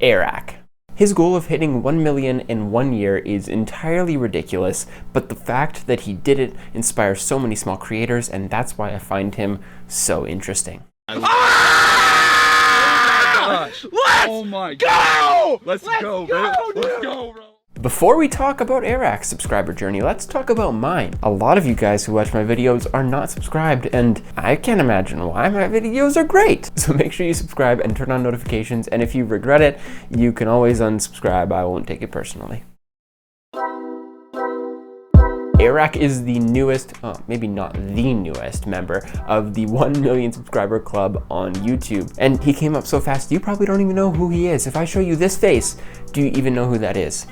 Airrack. His goal of hitting 1 million in 1 year is entirely ridiculous, but the fact that he did it inspires so many small creators, and that's why I find him so interesting. Let's go, bro. Before we talk about Airrack's subscriber journey, let's talk about mine. A lot of you guys who watch my videos are not subscribed, and I can't imagine why. My videos are great. So make sure you subscribe and turn on notifications, and if you regret it, you can always unsubscribe. I won't take it personally. Airrack is the newest, maybe not the newest member of the 1 million subscriber club on YouTube. And he came up so fast, you probably don't even know who he is. If I show you this face, do you even know who that is?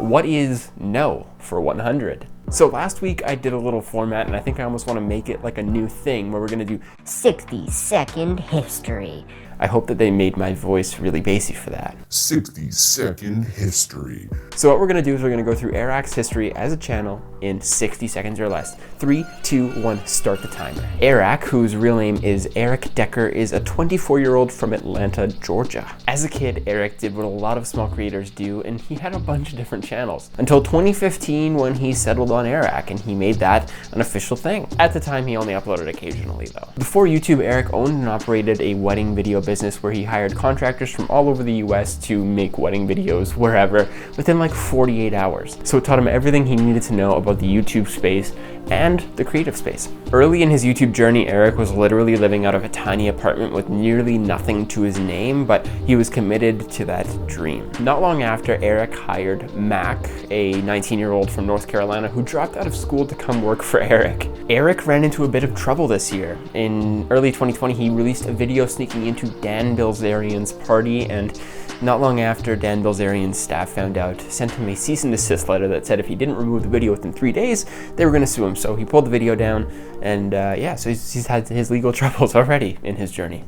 What is no for 100? So last week I did a little format, and I think I almost want to make it like a new thing where we're going to do 60-second history. I hope that they made my voice really bassy for that. 60-second history. So what we're going to do is we're going to go through Airrack's history as a channel in 60 seconds or less. 3, 2, 1, start the timer. Airrack, whose real name is Eric Decker, is a 24-year-old from Atlanta, Georgia. As a kid, Eric did what a lot of small creators do, and he had a bunch of different channels. Until 2015, when he settled on Airrack, and he made that an official thing. At the time, he only uploaded occasionally, though. Before YouTube, Eric owned and operated a wedding video business where he hired contractors from all over the US to make wedding videos wherever within like 48 hours. So it taught him everything he needed to know about the YouTube space and the creative space. Early in his YouTube journey, Eric was literally living out of a tiny apartment with nearly nothing to his name, but he was committed to that dream. Not long after, Eric hired Mac, a 19-year-old from North Carolina who dropped out of school to come work for Eric. Eric ran into a bit of trouble this year. In early 2020, he released a video sneaking into Dan Bilzerian's party, and not long after, Dan Bilzerian's staff found out, sent him a cease and desist letter that said if he didn't remove the video within 3 days, they were going to sue him. So he pulled the video down, and yeah, so he's had his legal troubles already in his journey.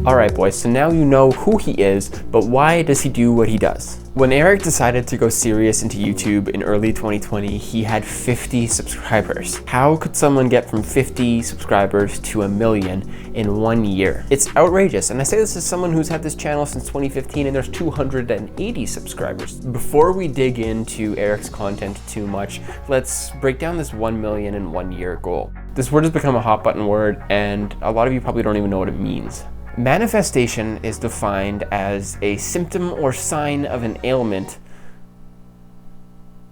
Alright boys, so now you know who he is, but why does he do what he does? When Eric decided to go serious into YouTube in early 2020, he had 50 subscribers. How could someone get from 50 subscribers to 1 million in 1 year? It's outrageous, and I say this as someone who's had this channel since 2015 and there's 280 subscribers. Before we dig into Eric's content too much, let's break down this 1 million in 1 year goal. This word has become a hot button word, and a lot of you probably don't even know what it means. Manifestation is defined as a symptom or sign of an ailment.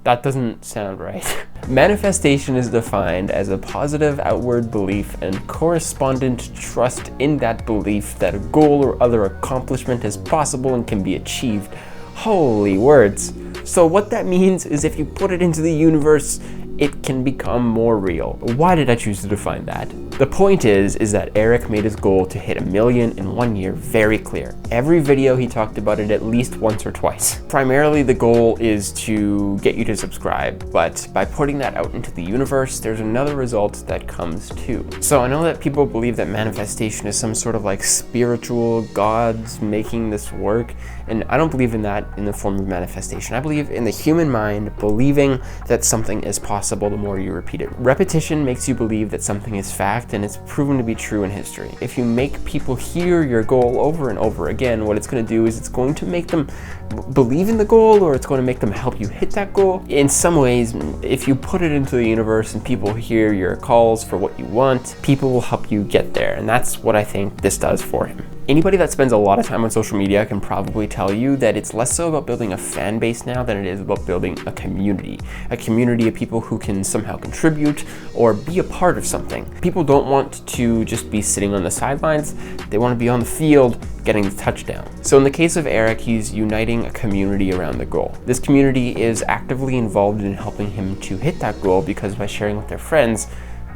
That doesn't sound right. Manifestation is defined as a positive outward belief and correspondent trust in that belief that a goal or other accomplishment is possible and can be achieved. Holy words. So what that means is if you put it into the universe, it can become more real. Why did I choose to define that? The point is that Eric made his goal to hit 1 million in 1 year very clear. Every video he talked about it at least once or twice. Primarily the goal is to get you to subscribe, but by putting that out into the universe, there's another result that comes too. So I know that people believe that manifestation is some sort of like spiritual gods making this work, and I don't believe in that in the form of manifestation. I believe in the human mind believing that something is possible the more you repeat it. Repetition makes you believe that something is fact, and it's proven to be true in history. If you make people hear your goal over and over again, what it's going to do is it's going to make them believe in the goal, or it's going to make them help you hit that goal. In some ways, if you put it into the universe and people hear your calls for what you want, people will help you get there, and that's what I think this does for him. Anybody that spends a lot of time on social media can probably tell you that it's less so about building a fan base now than it is about building a community of people who can somehow contribute or be a part of something. People don't want to just be sitting on the sidelines, they want to be on the field getting the touchdown. So in the case of Eric, he's uniting a community around the goal. This community is actively involved in helping him to hit that goal because by sharing with their friends,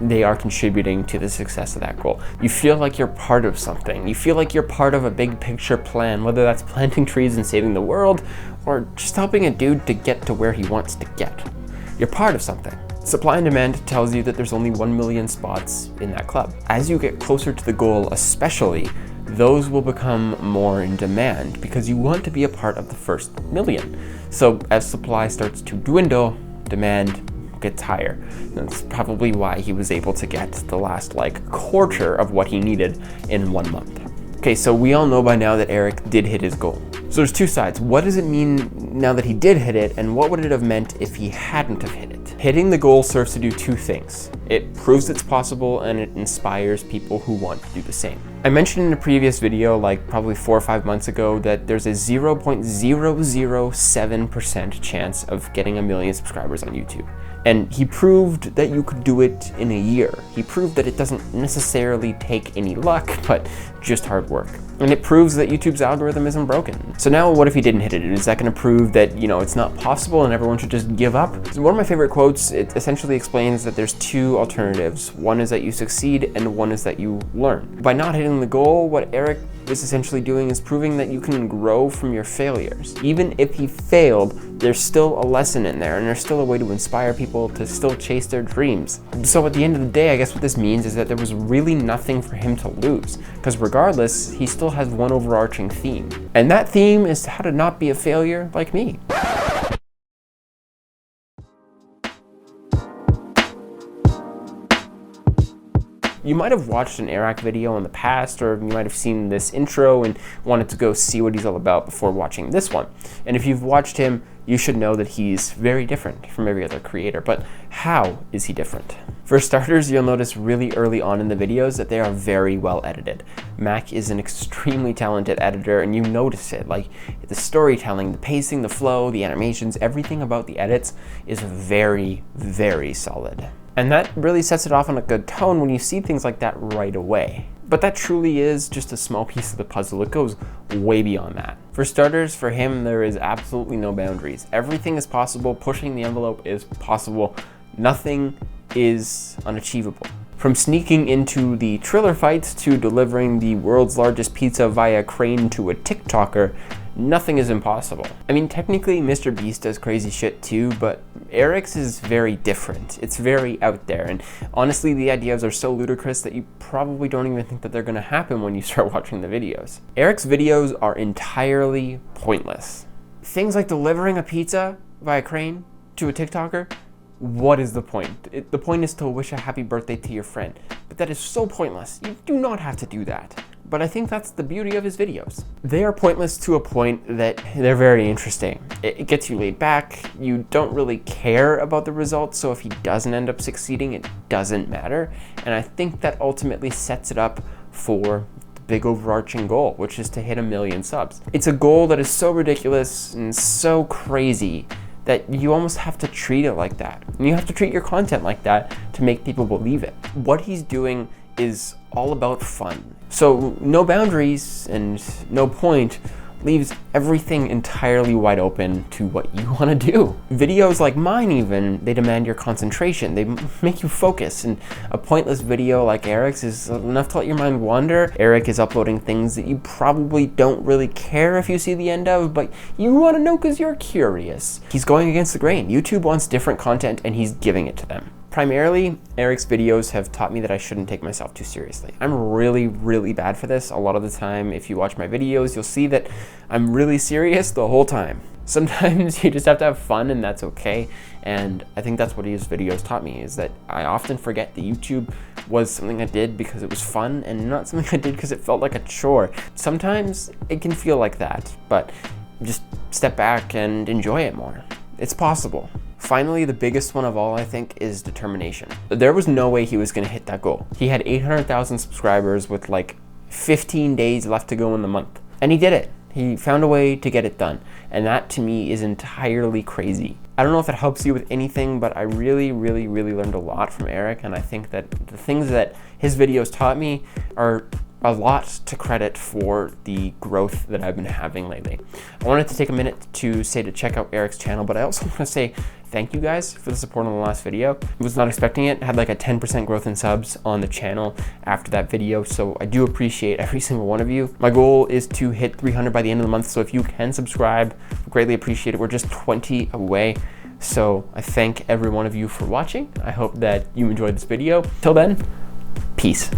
they are contributing to the success of that goal. You feel like you're part of something. You feel like you're part of a big picture plan, whether that's planting trees and saving the world, or just helping a dude to get to where he wants to get. You're part of something. Supply and demand tells you that there's only 1 million spots in that club. As you get closer to the goal especially, those will become more in demand because you want to be a part of the first million. So as supply starts to dwindle, demand gets higher. That's probably why he was able to get the last quarter of what he needed in 1 month. Okay, so we all know by now that Airrack did hit his goal. So there's two sides. What does it mean now that he did hit it, and what would it have meant if he hadn't have hit it? Hitting the goal serves to do two things. It proves it's possible, and it inspires people who want to do the same. I mentioned in a previous video, like probably 4 or 5 months ago, that there's a 0.007% chance of getting 1 million subscribers on YouTube. And he proved that you could do it in a year. He proved that it doesn't necessarily take any luck, but just hard work. And it proves that YouTube's algorithm isn't broken. So now what if he didn't hit it? Is that gonna prove that, it's not possible and everyone should just give up? So one of my favorite quotes, it essentially explains that there's two alternatives. One is that you succeed and one is that you learn. By not hitting the goal, what Airrack is essentially doing is proving that you can grow from your failures. Even if he failed, there's still a lesson in there, and there's still a way to inspire people to still chase their dreams. So at the end of the day, I guess what this means is that there was really nothing for him to lose, because regardless, he still has one overarching theme. And that theme is how to not be a failure like me. You might have watched an Airrack video in the past, or you might have seen this intro and wanted to go see what he's all about before watching this one. And if you've watched him, you should know that he's very different from every other creator. But how is he different? For starters, you'll notice really early on in the videos that they are very well edited. Mac is an extremely talented editor, and you notice it. Like the storytelling, the pacing, the flow, the animations, everything about the edits is very, very solid. And that really sets it off on a good tone when you see things like that right away. But that truly is just a small piece of the puzzle. It goes way beyond that. For starters, for him, there is absolutely no boundaries. Everything is possible. Pushing the envelope is possible. Nothing is unachievable. From sneaking into the Triller fights to delivering the world's largest pizza via crane to a TikToker, nothing is impossible. I mean, technically Mr. Beast does crazy shit too, but Airrack's is very different. It's very out there, and honestly the ideas are so ludicrous that you probably don't even think that they're gonna happen when you start watching the videos. Airrack's videos are entirely pointless. Things like delivering a pizza via crane to a TikToker, what is the point? The point is to wish a happy birthday to your friend, but that is so pointless. You do not have to do that. But I think that's the beauty of his videos. They are pointless to a point that they're very interesting. It gets you laid back. You don't really care about the results, so if he doesn't end up succeeding, it doesn't matter. And I think that ultimately sets it up for the big overarching goal, which is to hit 1 million subs. It's a goal that is so ridiculous and so crazy that you almost have to treat it like that. And you have to treat your content like that to make people believe it. What he's doing is all about fun. So no boundaries and no point leaves everything entirely wide open to what you want to do. Videos like mine even, they demand your concentration. They make you focus, and a pointless video like Airrack's is enough to let your mind wander. Airrack is uploading things that you probably don't really care if you see the end of, but you want to know because you're curious. He's going against the grain. YouTube wants different content and he's giving it to them. Primarily, Airrack's videos have taught me that I shouldn't take myself too seriously. I'm really, really bad for this. A lot of the time, if you watch my videos, you'll see that I'm really serious the whole time. Sometimes you just have to have fun, and that's okay. And I think that's what his videos taught me, is that I often forget that YouTube was something I did because it was fun and not something I did because it felt like a chore. Sometimes it can feel like that, but just step back and enjoy it more. It's possible. Finally, the biggest one of all, I think, is determination. There was no way he was gonna hit that goal. He had 800,000 subscribers with like 15 days left to go in the month. And he did it. He found a way to get it done. And that to me is entirely crazy. I don't know if it helps you with anything, but I really, really, really learned a lot from Airrack. And I think that the things that his videos taught me are a lot to credit for the growth that I've been having lately. I wanted to take a minute to say to check out Airrack's channel, but I also want to say thank you guys for the support on the last video. I was not expecting it. Had like a 10% growth in subs on the channel after that video, so I do appreciate every single one of you. My goal is to hit 300 by the end of the month, so if you can subscribe, greatly appreciate it. We're just 20 away. So I thank every one of you for watching. I hope that you enjoyed this video. Till then, peace.